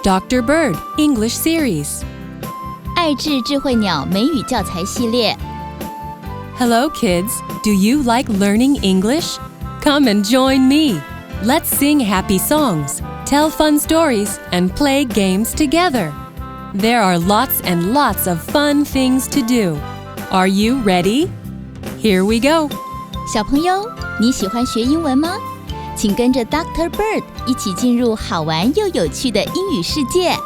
Dr.Bird English Series. 爱智智慧鸟美语教材系列。Hello kids, do you like learning English? Come and join me. Let's sing happy songs, tell fun stories, and play games together. There are lots and lots of fun things to do. Are you ready? Here we go. 小朋友，你喜欢学英文吗？请跟着 Dr.Bird 一起进入好玩又有趣的英语世界。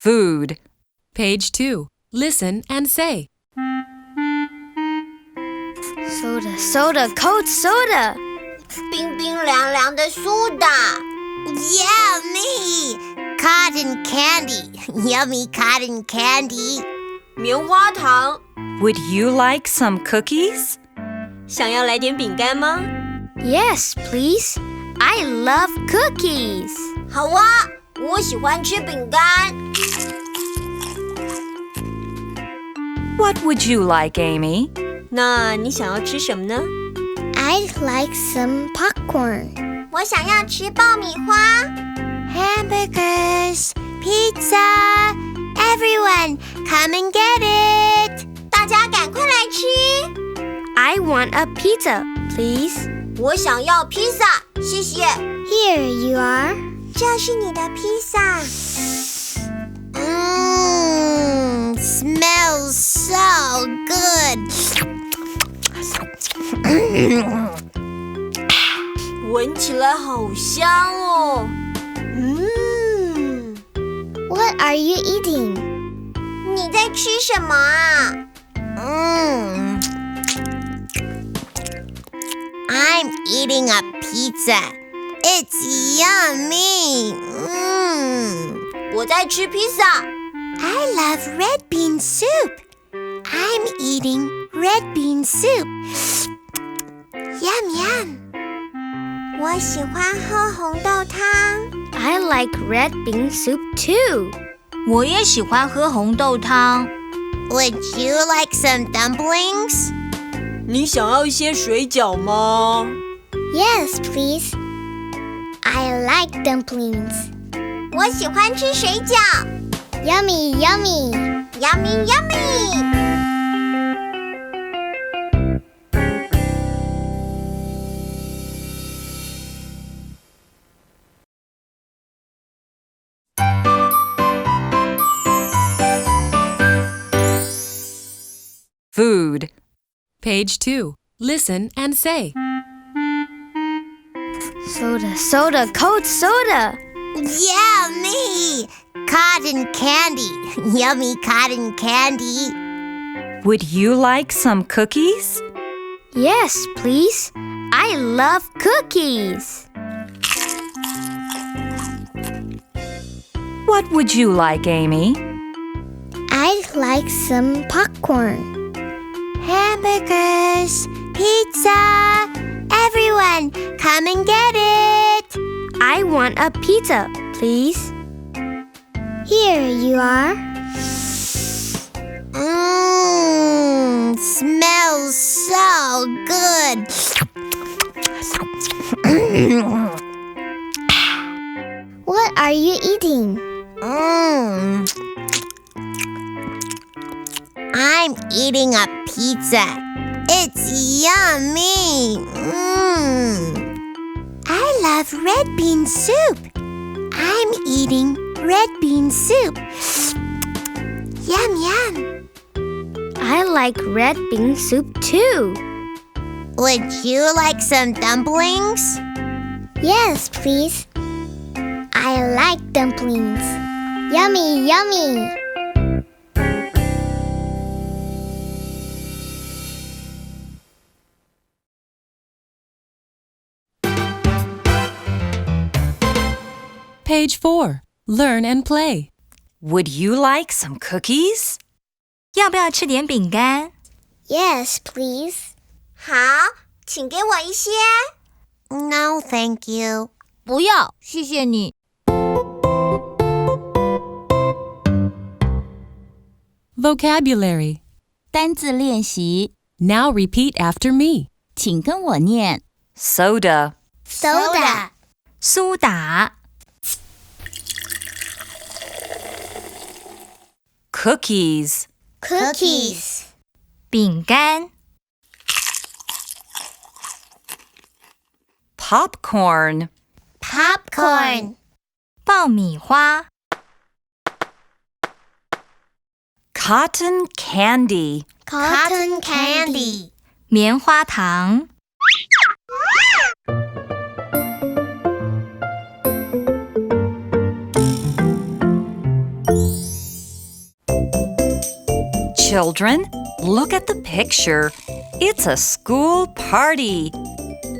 Food. Page 2. Listen and say. Soda, soda, Coke soda. 冰冰凉凉的苏打 Yeah, me. Cotton candy. Yummy cotton candy. 棉花糖 Would you like some cookies? 想要来点饼干吗？ Yes, please. I love cookies. 好啊，我喜欢吃饼干。 What would you like, Amy? 那你想要吃什么呢？ I'd like some popcorn. 我想要吃爆米花。 Hamburgers, pizza. Everyone, come and get it. 大家赶快来吃。 I want a pizza, please. 我想要披萨，谢谢。 Here you are. 这是你的披萨。 Smells so good. 闻起来好香哦。What are you eating? 你在吃什么啊？ I'm eating a pizza. It's yummy. 我在吃披萨。 I love red bean soup. I'm eating red bean soup. Yum, yum. 我喜欢喝红豆汤。 I like red bean soup too. 我也喜欢喝红豆汤。 Would you like some dumplings? 你想要一些水饺吗？ Yes, please. I like dumplings. 我喜欢吃水饺。 Yummy, yummy. Yummy, yummy. Food. Page 2. Listen and say. Soda, soda, Coke soda. Yeah, me. Cotton candy. Yummy cotton candy. Would you like some cookies? Yes, please. I love cookies. What would you like, Amy? I'd like some popcorn. Hamburgers, pizza. Everyone, come and get it. I want a pizza, please. Here you are. Smells so good. What are you eating? I'm eating a pizza. It's yummy. I love red bean soup. I'm eating red bean soup. Yum, yum. I like red bean soup too. Would you like some dumplings? Yes, please. I like dumplings. Yummy, yummy. Page 4. Learn and play. Would you like some cookies? 要不要吃点饼干？ Yes, please. 好，请给我一些。 No, thank you. 不要，谢谢你。Vocabulary. 单字练习， Now repeat after me. 请跟我念 Soda. Soda. 苏打 Cookies. Cookies. 饼干 Popcorn. Popcorn. 爆米花 Cotton candy. Cotton candy. 棉花糖 Children, look at the picture. It's a school party.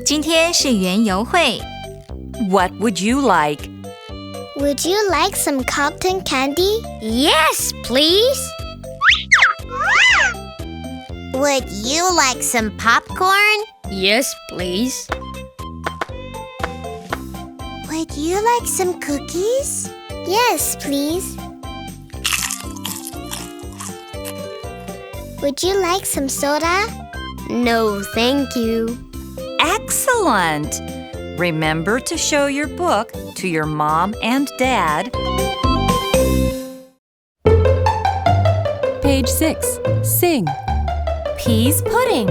今天是园游会 What would you like? Would you like some cotton candy? Yes, please. Would you like some popcorn? Yes, please. Would you like some cookies? Yes, please. Would you like some soda? No, thank you. Excellent! Remember to show your book to your mom and dad. Page 6. Sing. Peas pudding.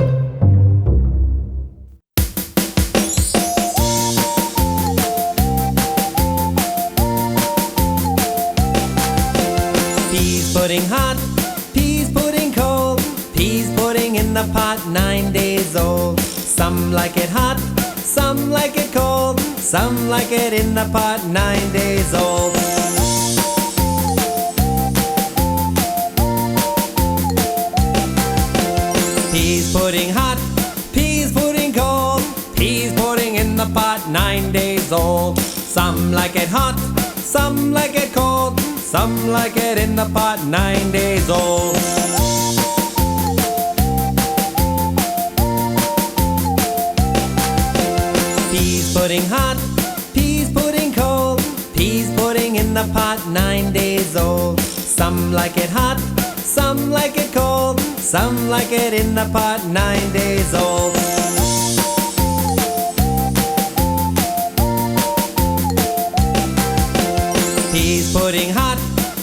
Peas pudding hot, peas pudding cold, peas pudding in the pot 9 days old. Some like it hot, some like it cold, some like it in the pot 9 days old. Peas pudding hot, peas pudding cold, peas pudding in the pot 9 days old. Some like it hot, some like it cold, some like it in the pot 9 days old. Peas pudding hot, peas pudding cold, peas pudding in the pot 9 days old. Some like it hot, some like it cold, some like it in the pot 9 days old. Peas pudding hot,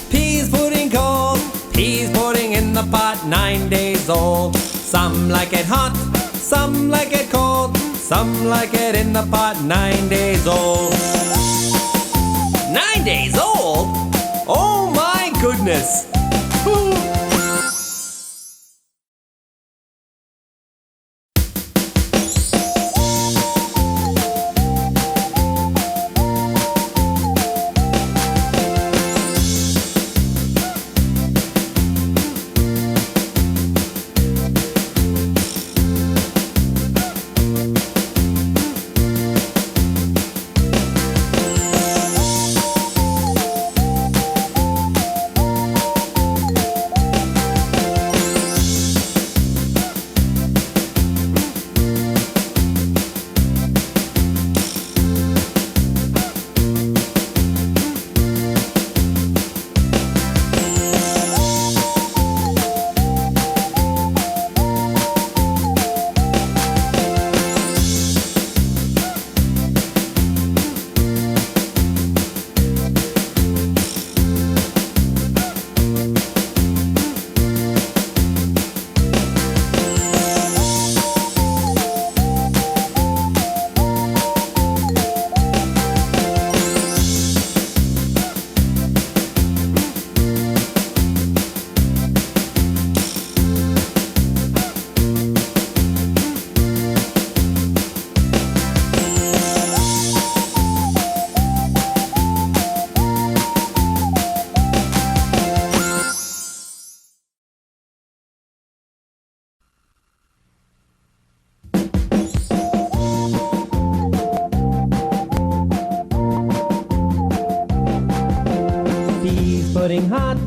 peas pudding cold, peas pudding in the pot 9 days old. Some like it hot, some like it cold, some like it in the pot 9 days old. 9 days old? Oh my goodness! Peas pudding hot,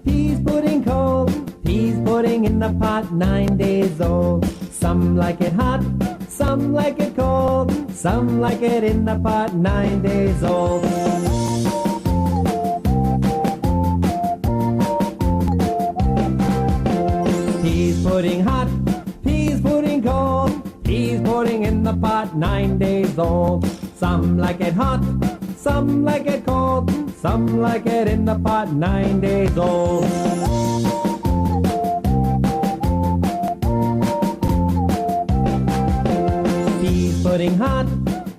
peas pudding cold, peas pudding in the pot 9 days old. Some like it hot, some like it cold, some like it in the pot 9 days old. days old. Some like it hot, some like it cold, some like it in the pot 9 days old. Peas pudding hot,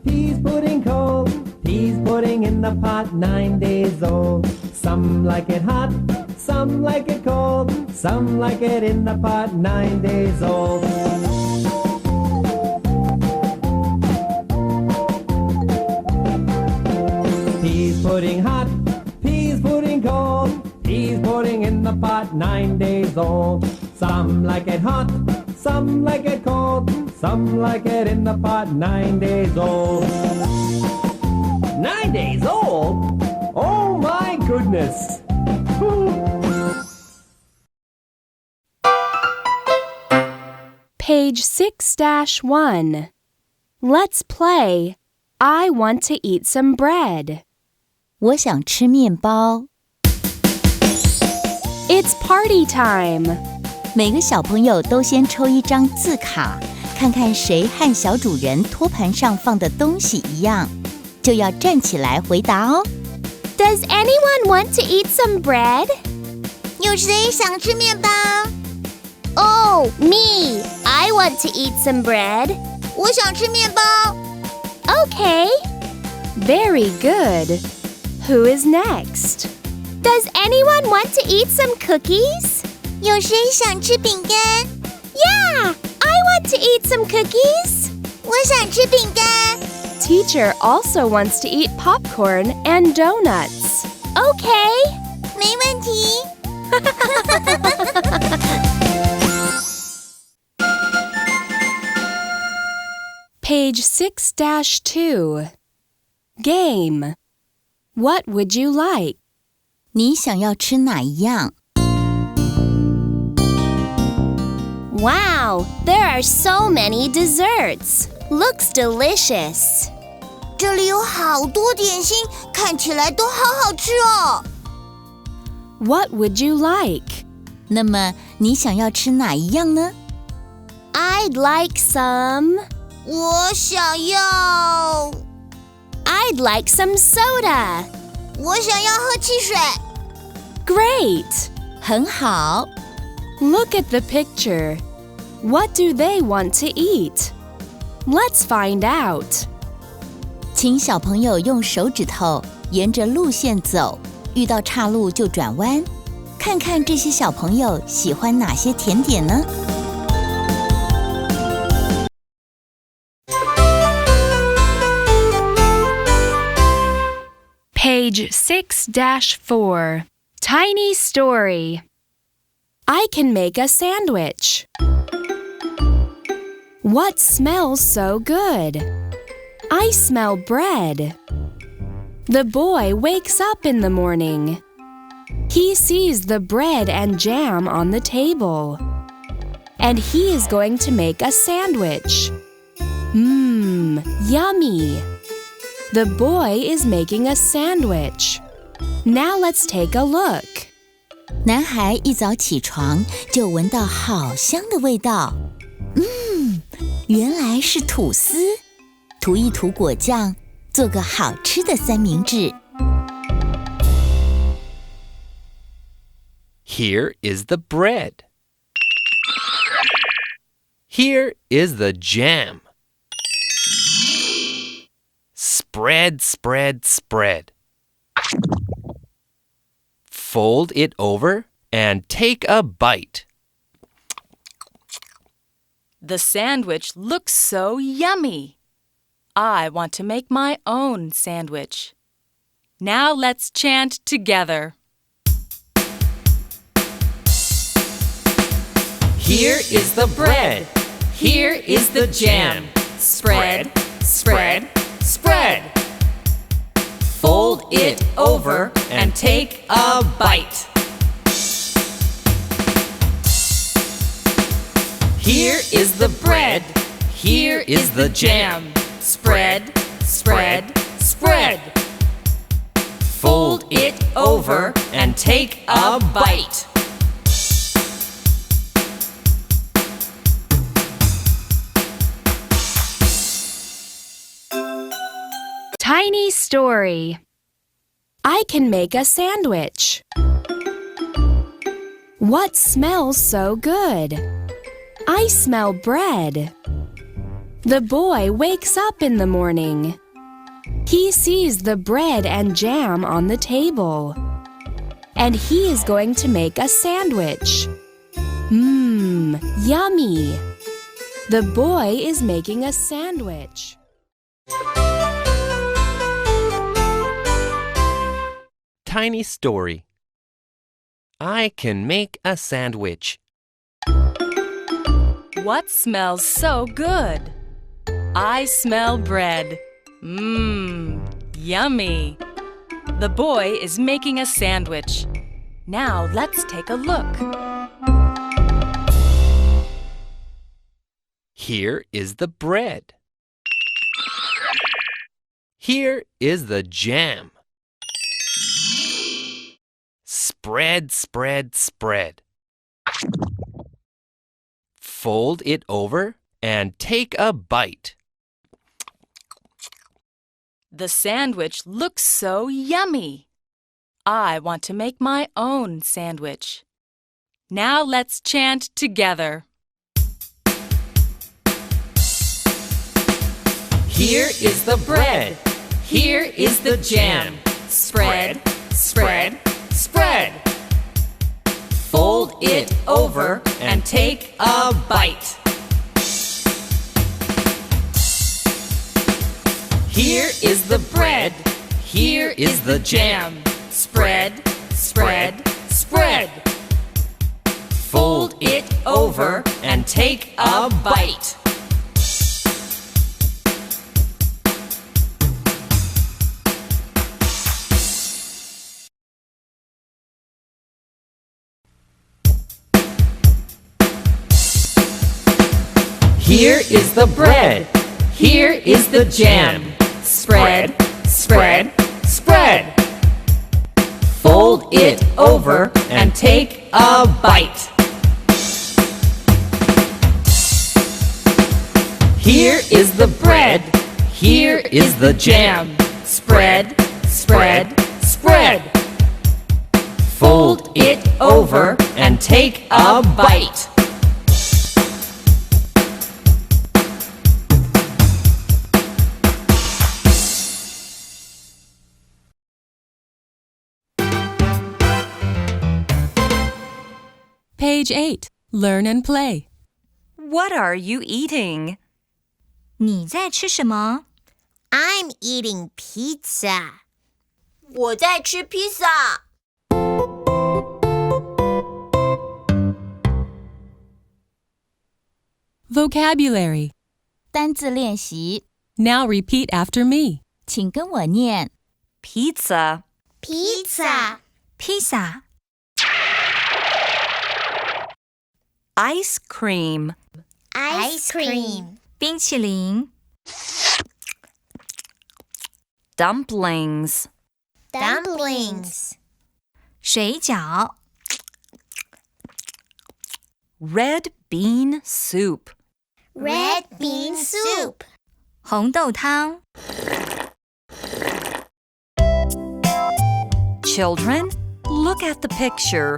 peas pudding cold, peas pudding in the pot 9 days old. Some like it hot, some like it cold, some like it in the pot 9 days old. Peas pudding hot, peas pudding cold, peas pudding in the pot 9 days old. Some like it hot, some like it cold, some like it in the pot 9 days old. 9 days old? Oh my goodness! Page 6-1. Let's play. I want to eat some bread. 我想吃面包。 It's party time. 每个小朋友都先抽一张字卡，看看谁和小主人托盘上放的东西一样，就要站起来回答哦。Does anyone want to eat some bread? 有谁想吃面包？ Oh, me. I want to eat some bread. 我想吃面包。 Okay. Very good. Who is next? Does anyone want to eat some cookies? 有谁想吃饼干？ Yeah, I want to eat some cookies. 我想吃饼干。 Teacher also wants to eat popcorn and donuts. Okay. 没问题。Page 6-2. Game. What would you like? 你想要吃哪一样？ Wow, there are so many desserts. Looks delicious. 这里有好多点心，看起来都好好吃哦。 What would you like? 那么你想要吃哪一样呢？ I'd like some. 我想要， I'd like some soda. 我想要喝汽水。 Great! 很好。 Look at the picture. What do they want to eat? Let's find out. 请小朋友用手指头沿着路线走，遇到岔路就转弯，看看这些小朋友喜欢哪些甜点呢？ Page 6-4. Tiny story. I can make a sandwich. What smells so good? I smell bread. The boy wakes up in the morning. He sees the bread and jam on the table. And he is going to make a sandwich. Yummy. The boy is making a sandwich. Now let's take a look. 男孩一早起床就闻到好香的味道。原来是吐司，涂一涂果酱，做个好吃的三明治。 Here is the bread. Here is the jam. Spread, spread, spread. Fold it over and take a bite. The sandwich looks so yummy. I want to make my own sandwich. Now let's chant together. Here is the bread. Here is the jam. Spread, spread, spread. Fold it over and take a bite. Here is the bread. Here is the jam. Spread, spread, spread. Fold it over and take a bite. Tiny story. I can make a sandwich. What smells so good? I smell bread. The boy wakes up in the morning. He sees the bread and jam on the table. And he is going to make a sandwich. Yummy! The boy is making a sandwich. Tiny story. I can make a sandwich. What smells so good? I smell bread. Yummy. The boy is making a sandwich. Now let's take a look. Here is the bread. Here is the jam. Spread, spread, spread. Fold it over and take a bite. The sandwich looks so yummy. I want to make my own sandwich. Now let's chant together. Here is the bread. Here is the jam. Spread, spread, spread. Fold it over and take a bite. Here is the bread. Here is the jam. Spread, spread, spread. Fold it over and take a bite. Here is the bread. Here is the jam. Spread, spread, spread. Fold it over and take a bite. Here is the bread. Here is the jam. Spread, spread, spread. Fold it over and take a bite. Page 8. Learn and play. What are you eating? 你在吃什么？ I'm eating pizza. 我在吃披萨。Vocabulary. 单字练习， Now repeat after me. 请跟我念 Pizza. Pizza. 披萨。 Ice cream. Ice cream. 冰淇淋。 Dumplings. Dumplings. 水饺。 Red bean soup. Red bean soup. 红豆汤。 Children, look at the picture.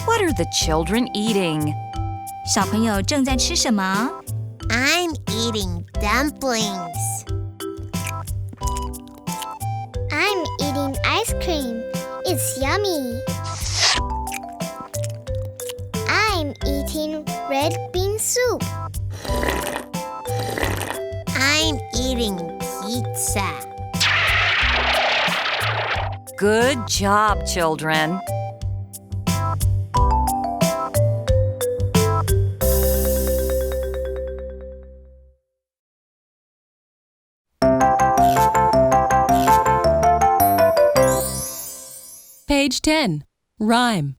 What are the children eating? 小朋友正在吃什么？ I'm eating dumplings. I'm eating ice cream. It's yummy. I'm eating red bean soup. I'm eating pizza. Good job, children. Page 10. Rhyme.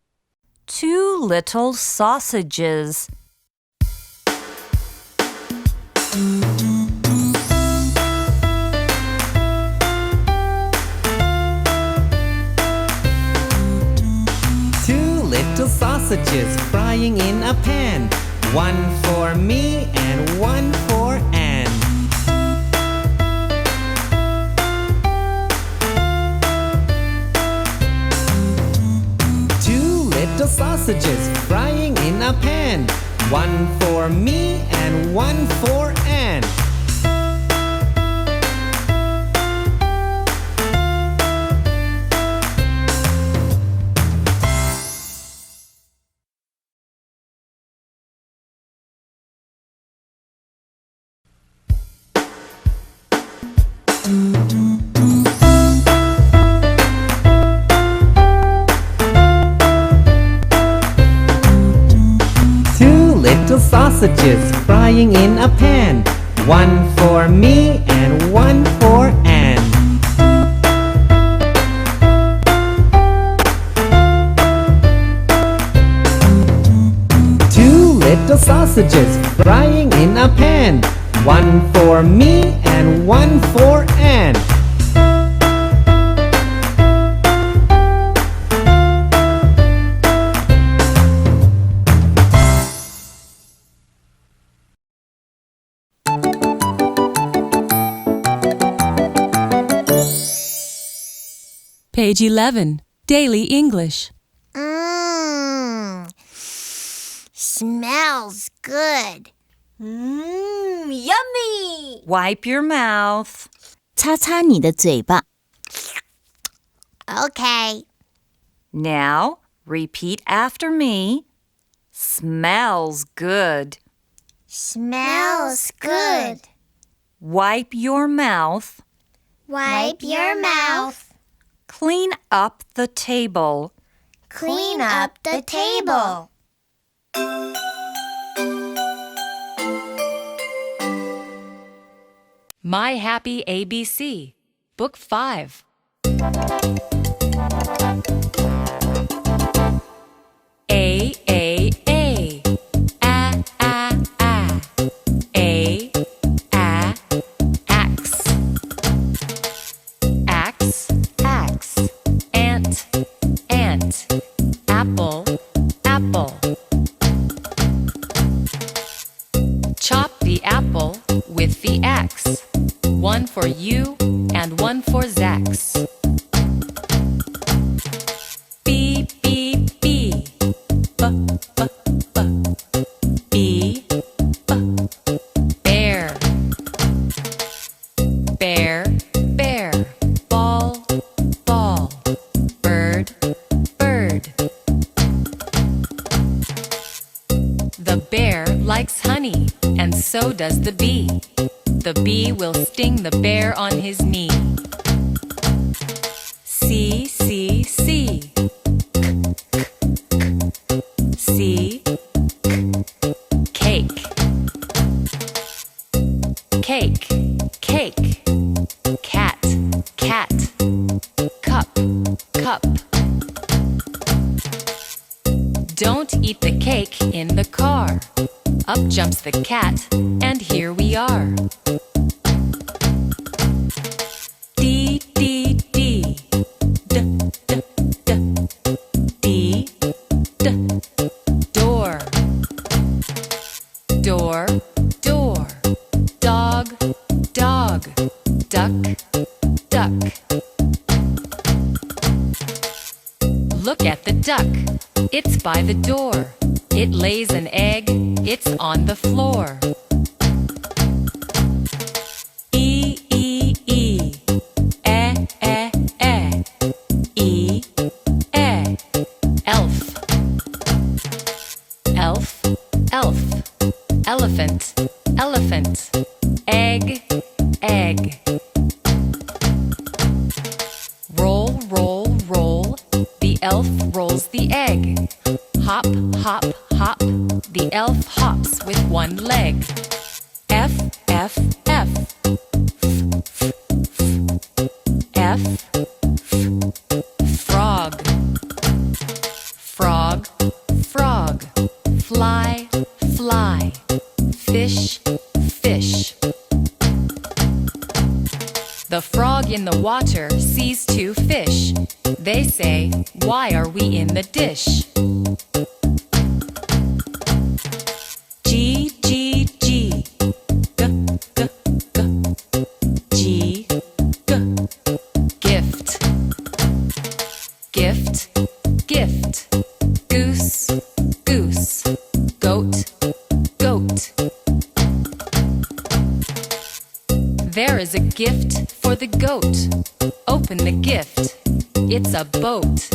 2 little sausages. Two little sausages frying in a pan. One for me and one for Anne. sausages frying in a pan. One for me and one for Anne. Little sausages frying in a pan. One for me and one for Anne. Two little sausages frying in a pan. One for me and one for Anne. Page 11. Daily English. Smells good. Yummy. Wipe your mouth. 擦擦你的嘴巴。 Okay. Now, repeat after me. Smells good. Smells good. Wipe your mouth. Wipe your mouth. Clean up the table. Clean up the table. My Happy ABC, Book 5. A, A, A. A, A, A. A, A, axe. Axe, axe. Ant, ant. Apple, apple. Chop the apple with the axe. One for you and one for Zax. B, B, B. B, B, B. B, B. Bear. Bear, bear. Ball, ball. Bird, bird. The bear likes honey, and so does the bee. The bee will sting the bear on his knee. C, C, C. C, cake. Cake, cake. Cat, cat. Cup, cup. Don't eat the cake in the car. Up jumps the cat, and here we are. D, D, D. D, D, D. D, D. Door. Door, door. Dog, dog. Duck, duck. Look at the duck. It's by the door. It lays an egg. It's on the floor. E, E, E. E, E, E. E, E. Elf. Elf, elf. Elephant, elephant. Egg, egg. Roll, roll, roll. The elf rolls the egg. Hop, hop, hop. The elf hops with one leg. F, F, F. F, frog. Frog, frog. Fly, fly. Fish, fish. The frog in the water sees two fish. They say, "Why are we in the dish?" G, G, G. G, G, G. G, G. Gift. Gift, gift. Goose, is a gift for the goat. Open the gift. It's a boat.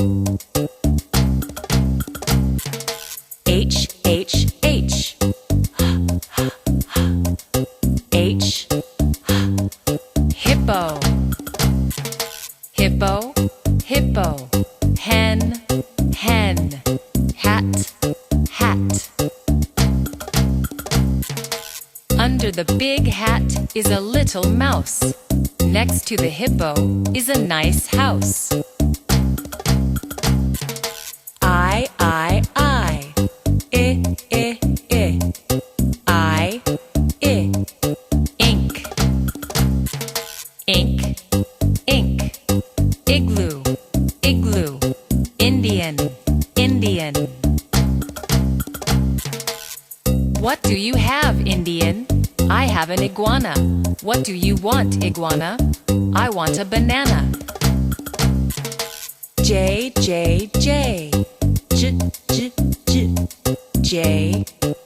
H, H, H. H. Hippo. Hippo, hippo. Hen, hen. Hat, hat. Under the big hat is a little mouse. Next to the hippo is a nice house. I, I. I, I. I, ink. Ink, ink. Igloo, igloo. Indian, Indian. What do you have, Indian? I have an iguana. What do you want, iguana? I want a banana. J, J, J. J, J, J. J,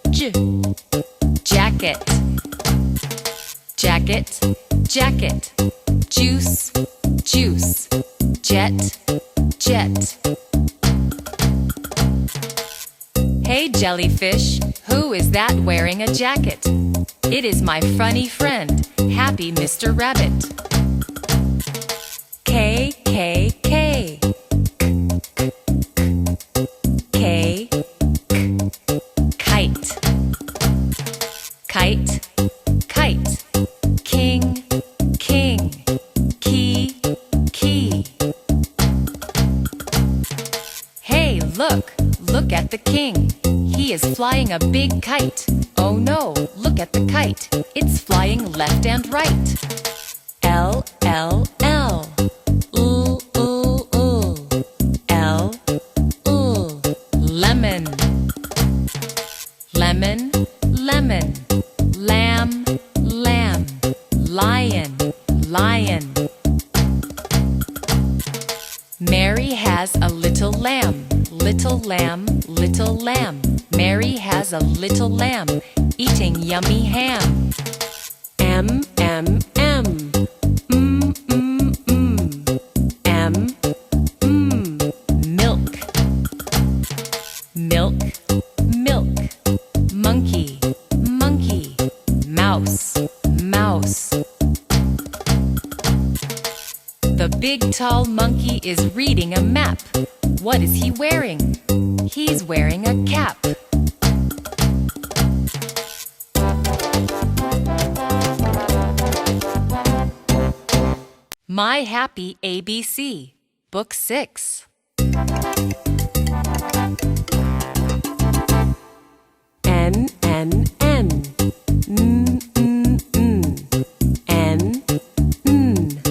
J. Jacket. Jacket, jacket. Juice, juice. Jet, jet. Hey, jellyfish, who is that wearing a jacket? It is my funny friend, Happy Mr. Rabbit. K, K, K. K, kite. Kite, kite. King, king. Key, key. Hey, look at the king. He is flying a big kite. Oh no, look at the kite. It's flying left and right. L, L, L. L, lemon. Lemon, lemon. Lamb, lamb. Lion, lion. Mary has a little lamb. Little lamb, little lamb. Mary has a little lamb eating yummy ham. M, M, M. M, milk. Milk, milk. Monkey, monkey. Mouse, mouse. The big tall monkey is reading a map. What is he wearing? He's wearing a cap. My Happy ABC, Book 6. N, N, N. N, N, N. N, N.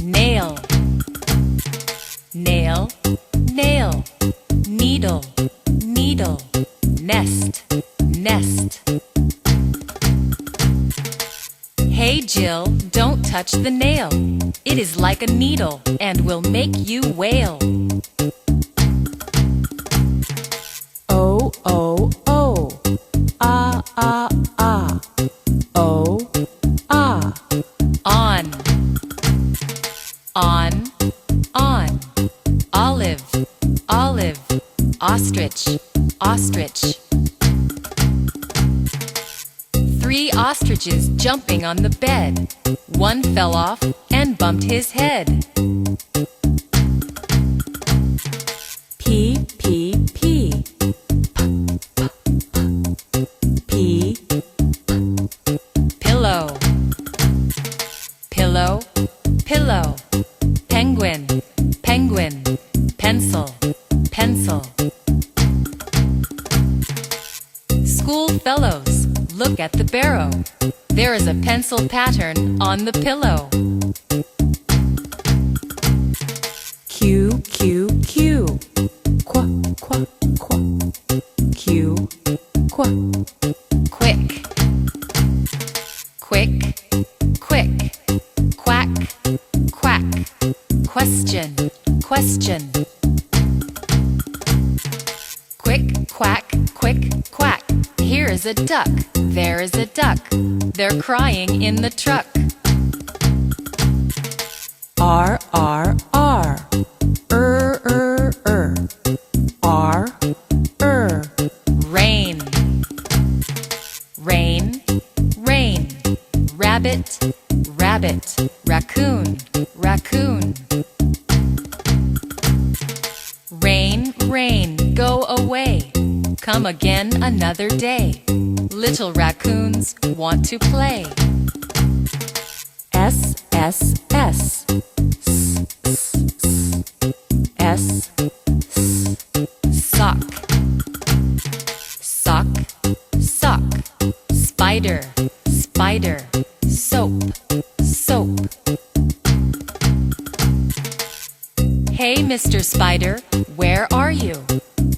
Nail. Nail, nail. Needle, needle. Nest, nest. Hey Jill, don't touch the nail. It is like a needle and will make you wail. O, O, O. Ah, ah, ah. O, ah. On. On, on. Olive, olive. Ostrich, ostrich. 3 ostriches jumping on the bed. One fell off and bumped his head. P, P, P. P, pillow. Pillow, pillow. Penguin, penguin. Pencil, pencil. Schoolfellows, look at the barrow. There is a pencil pattern on the pillow. Q, Q, Q. Qua, qua, qua. Q, qua. Quick. Quick, quick. Quack, quack. Question, question. Quick, quack, quick, quack. Here is a duck, there is a duck. They're crying in the truck. R, R, R. R, Rain. Rain, rain. Rabbit, rabbit. Raccoon, raccoon. Rain, rain, go away. Come again another day. Little raccoons want to play. S, S, S. S, Sock. Sock, sock. Spider, spider. Soap, soap. Hey, Mr. Spider, where are you?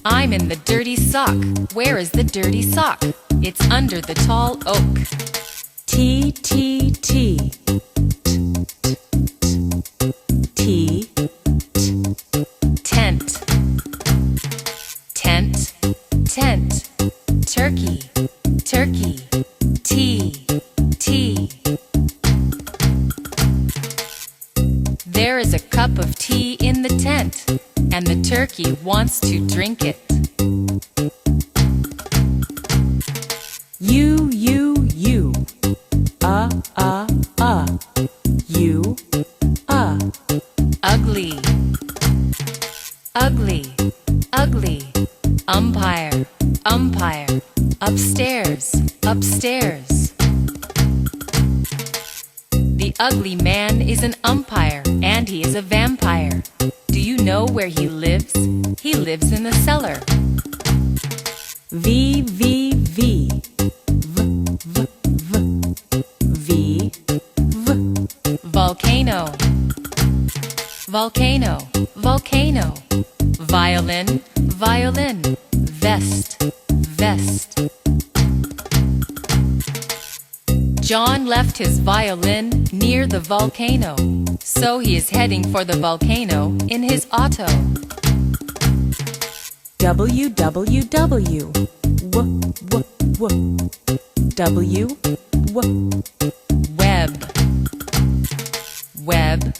I'm in the dirty sock. Where is the dirty sock? It's under the tall oak. T, T, T. T, Tent. Tent, tent. Turkey, turkey. Tea, tea. There is a cup of tea in the tent, and the turkey wants to drink it. U, U, U. U, Ugly, ugly, ugly. Umpire, umpire. Upstairs, upstairs. The ugly man is an umpire, and he is a vampire. Do you know where he lives? He lives in the cellar. V, V, V. V, V. Volcano, volcano, volcano. Violin, violin. Vest, vest. John left his violin near the volcano, so he is heading for the volcano in his auto. W, W, W. W, Web, web,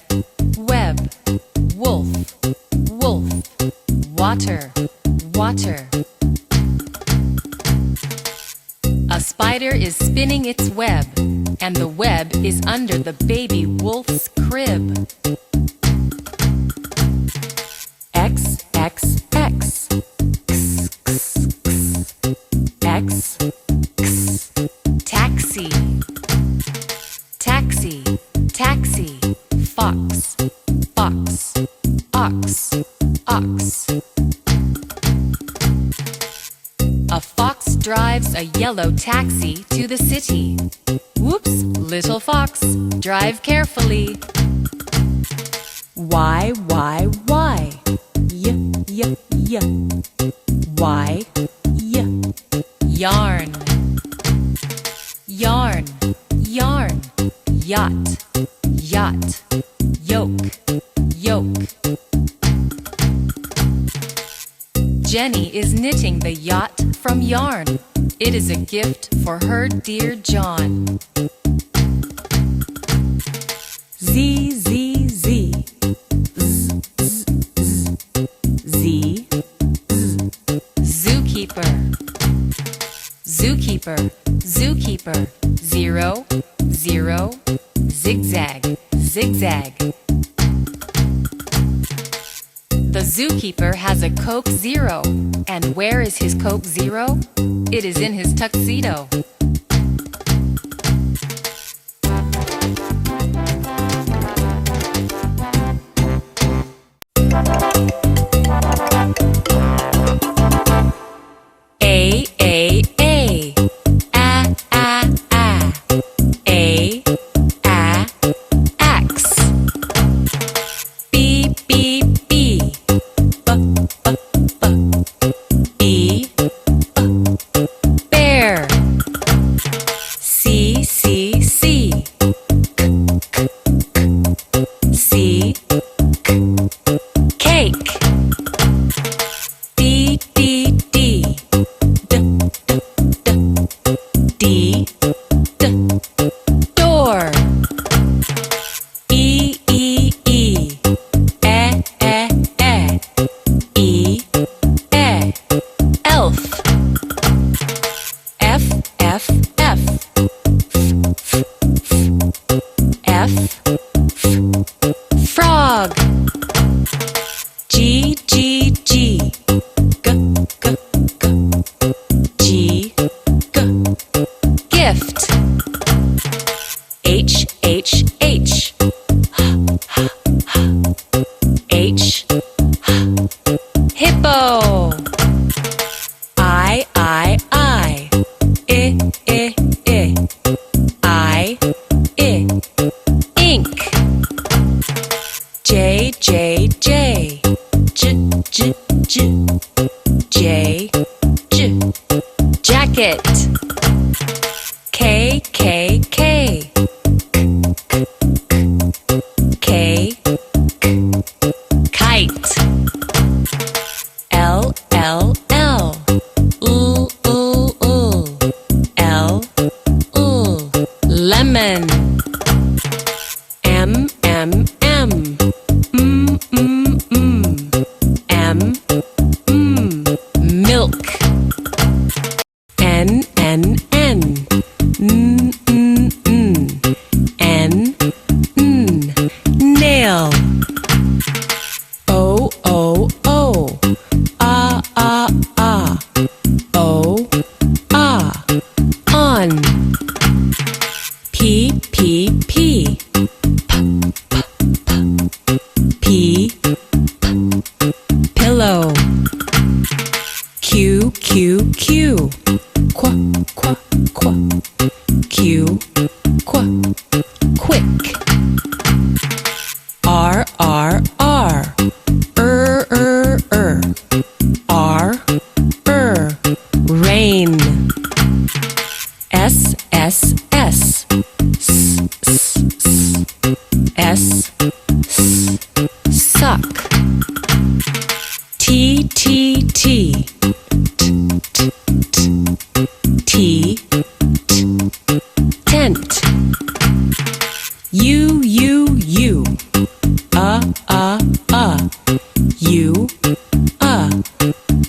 web. Wolf, wolf. Water, water. A spider is spinning its web, and the web is under the baby wolf's crib. X, X, X. X, Taxi, taxi, taxi. Fox, fox, ox, ox. A fox drives a yellow taxi to the city. Whoops, little fox, drive carefully. Y, Y, Y. Y, Y. Y. Yarn, yarn, yarn. Yacht, yacht. Yoke, yoke. Jenny is knitting the yacht from yarn. It is a gift for her dear John. Z, Z, Z. Z, Zookeeper, zookeeper, zookeeper. 0, 0. Zigzag, zigzag. The zookeeper has a Coke Zero. And where is his Coke Zero? It is in his tuxedo. A, A, A. A, A, A. A, A, Axe. B, B, B. B, B, B. B, B. Bear. Fish. Hippo. I. I. I. Ink. J. J. Jacket. K. Kite. L. Lemon. M. Milk. N. Nail. O. On. P. Pillow. Q. Q. Quick. R. Rain. S. Suck. T. Tent. U. U.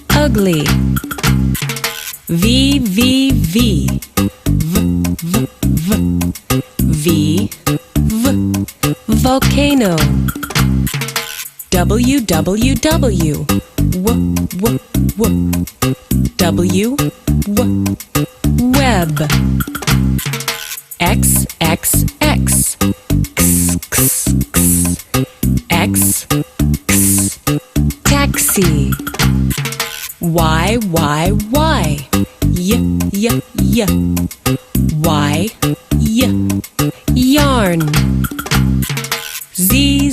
Ugly. V. Volcano. W. Web. X. Taxi. Y. Y. Yarn. Z.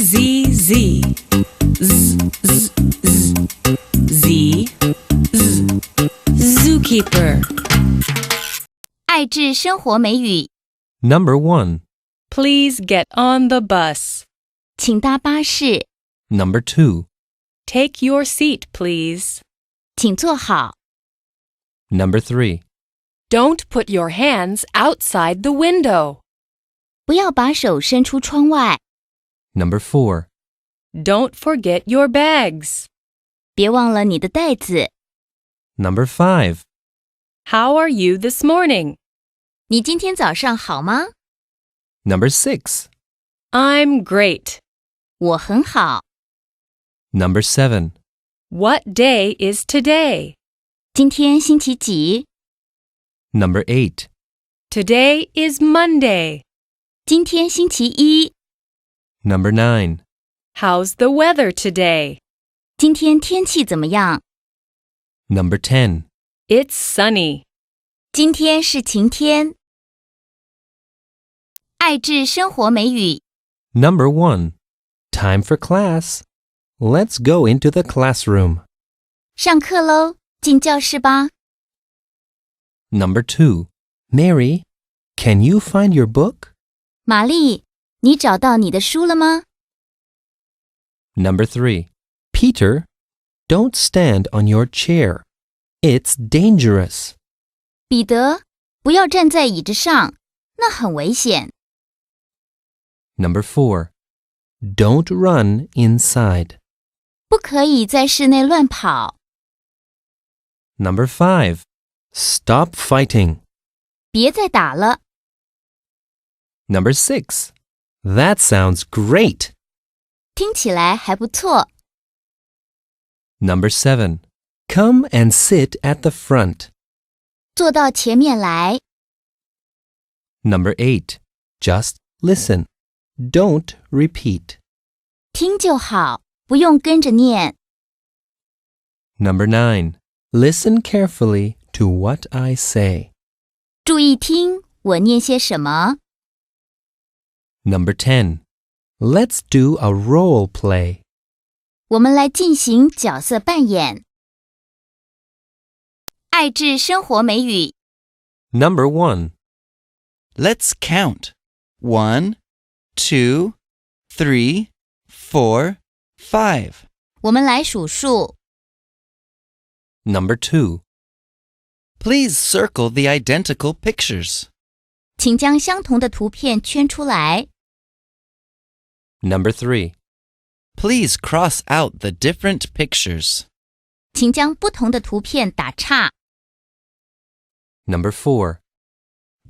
Zookeeper. 爱智生活美语， Number 1. Please get on the bus. 请搭巴士， Number 2. Take your seat, please. 请坐好， Number 3. Don't put your hands outside the window. 不要把手伸出窗外， Number 4. Don't forget your bags. 别忘了你的袋子。 Number 5. How are you this morning? 你今天早上好吗？ Number 6. I'm great. 我很好。 Number 7. What day is today? 今天星期几？ Number 8. Today is Monday. 今天星期一。 Number 9. How's the weather today? 今天天气怎么样？ Number 10. It's sunny. 今天是晴天。爱智生活美语， Number 1. Time for class. Let's go into the classroom. 上课喽，进教室吧。 Number 2. Mary, can you find your book? 玛丽，你找到你的书了吗？ Number 3. Peter, don't stand on your chair. It's dangerous. 彼得，不要站在椅子上，那很危险。 Number 4. Don't run inside. 不可以在室内乱跑。 Number 5. Stop fighting. 别再打了。 Number 6. That sounds great. 听起来还不错。 Number 7. Come and sit at the front. 坐到前面来。 Number 8. Just listen. Don't repeat. 听就好，不用跟着念。Number 9. Listen carefully to what I say. 注意听，我念些什么。Number 10. Let's do a role play. 我们来进行角色扮演。爱智生活美语。Number 1. Let's count. 1, 2, 3, 4, 5. 我们来数数。Number 2. Please circle the identical pictures. 请将相同的图片圈出来。Number 3. Please cross out the different pictures. 请将不同的图片打叉。Number 4.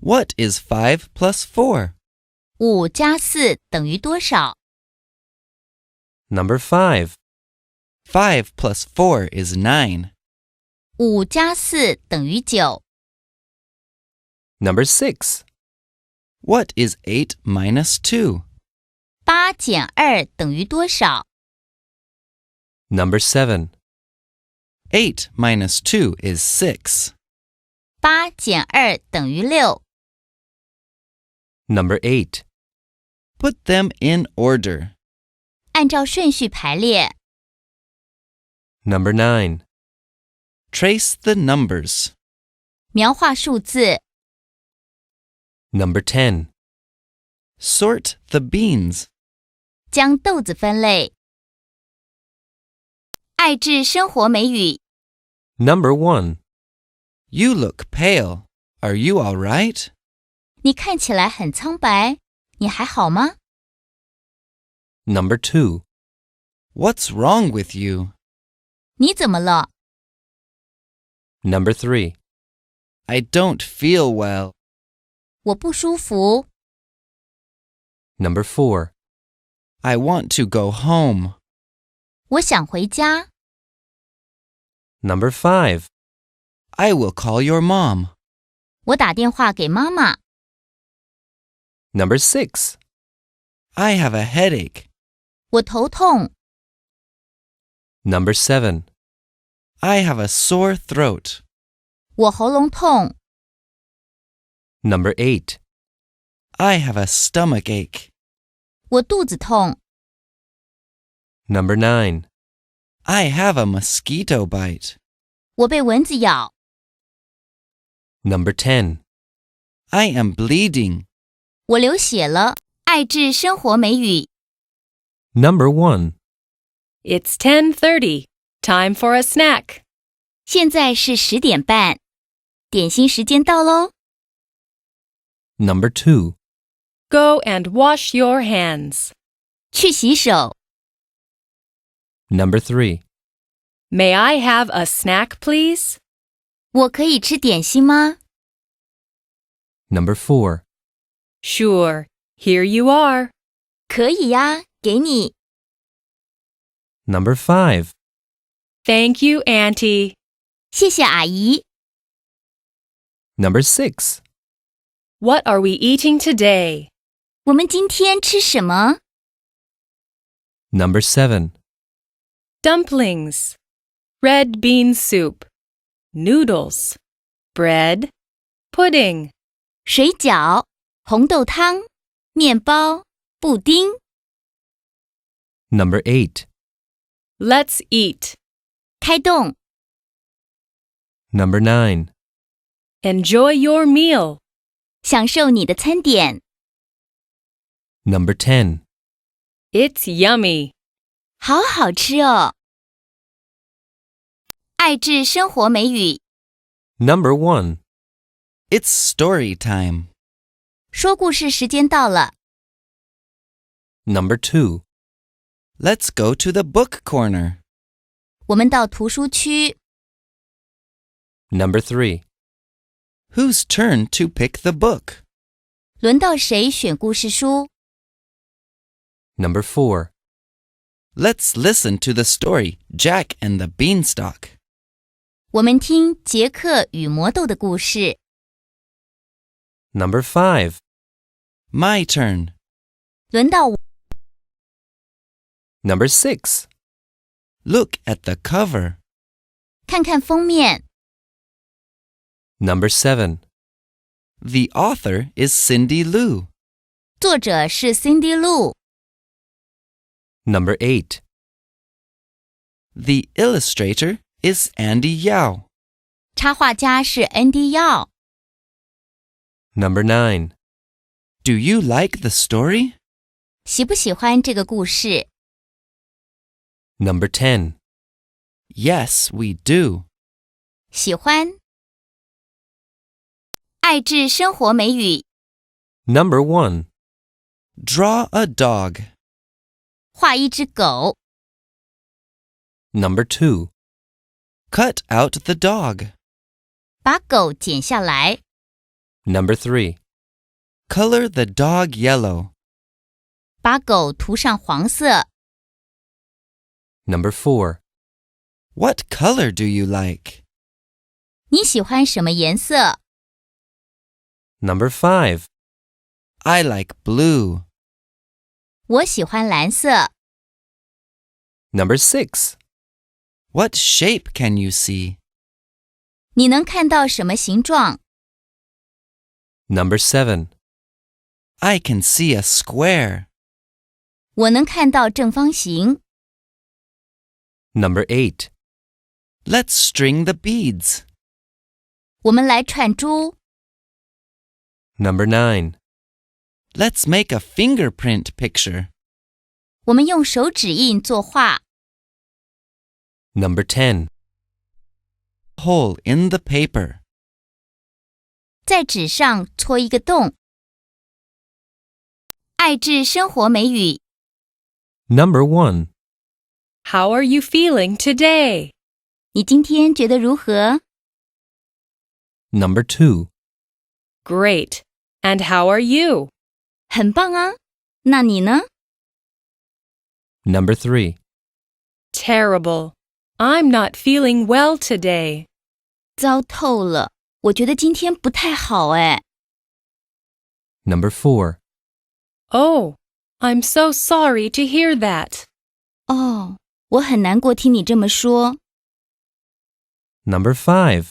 What is 5 plus 4? 5加4等于多少？ Number 5. 5 plus 4 is 9. 5加4等于9。Number 6. What is 8 minus 2? 8减2等于多少？ Number 7. 8 minus 2 is 6. 8减2等于6。Number 8. Put them in order. 按照顺序排列。Number 9. Trace the numbers. 描画数字。Number 10. Sort the beans. 将豆子分类。爱智生活美语。Number 1. You look pale. Are you all right? 你看起来很苍白，你还好吗？ Number 2. What's wrong with you? 你怎么了？ Number 3. I don't feel well. 我不舒服。Number 4. I want to go home. 我想回家。Number 5. I will call your mom. 我打电话给妈妈。Number 6. I have a headache. 我头痛。Number 7. I have a sore throat. 我喉咙痛。Number 8. I have a stomach ache. 我肚子痛。Number 9. I have a mosquito bite. 我被蚊子咬。Number 10. I am bleeding. 我流血了。爱智生活美语。Number 1. It's 10:30. Time for a snack. 现在是10点半，点心时间到喽。Number 2. Go and wash your hands. 去洗手。Number 3. May I have a snack, please? 我可以吃点心吗？ Number 4. Sure. Here you are. 可以呀，给你。Number 5. Thank you, Auntie. 谢谢阿姨。Number 6. What are we eating today? 我们今天吃什么？ Number 7. Dumplings. Red bean soup. Noodles. Bread. Pudding. 水饺、红豆汤、面包、布丁。Number 8. Let's eat. 开动。Number 9. Enjoy your meal. 享受你的餐点。Number 10. It's yummy. 好好吃哦。爱智生活美语。Number 1. It's story time. 说故事时间到了。Number 2. Let's go to the book corner. 我们到图书区。Number 3. Whose turn to pick the book? 轮到谁选故事书？ Number 4. Let's listen to the story Jack and the Beanstalk. 我们听杰克与魔豆的故事。Number 5. My turn. 轮到我。Number 6. Look at the cover. 看看封面。Number 7. The author is Cindy Lou. 作者是 Cindy Lou。Number 8. The illustrator is Andy Yao. 插画家是 Andy Yao。Number 9. Do you like the story? 喜不喜欢这个故事？ Number 10. Yes, we do. 喜欢。爱智生活美语， Number 1. Draw a dog. 画一只狗， Number 2. Cut out the dog. 把狗剪下来， Number 3. Color the dog yellow. 把狗涂上黄色。 Number 4. What color do you like? 你喜欢什么颜色？ Number 5. I like blue. 我喜欢蓝色。 Number 6. What shape can you see? 你能看到什么形状？ Number 7. I can see a square. 我能看到正方形。 Number 8. Let's string the beads. 我们来串珠。 Number 9. Let's make a fingerprint picture. 我们用手指印作画。 Number 10. Hole in the paper. 在纸上戳一个洞。爱智生活美语， Number 1. How are you feeling today? 你今天觉得如何？ Number 2. Great. And how are you? 很棒啊，那你呢？ Number 3. Terrible. I'm not feeling well today. 糟透了，我觉得今天不太好哎。 Number 4. Oh, I'm so sorry to hear that. 哦，我很难过听你这么说。 Number 5.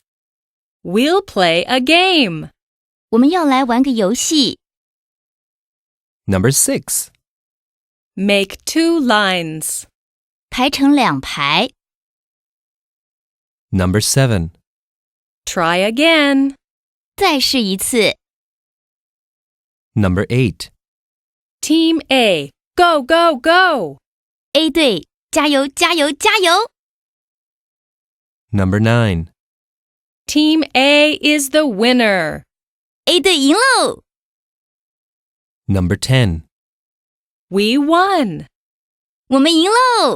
We'll play a game. 我们要来玩个游戏， Number 6. Make 2 lines. 排成2排， Number 7. Try again. 再试一次。 Number 8. Team A, go, go, go. A 队，加油，加油，加油！ Number 9. Team A is the winner. A 队赢喽！ Number 10. We won. 我们赢喽！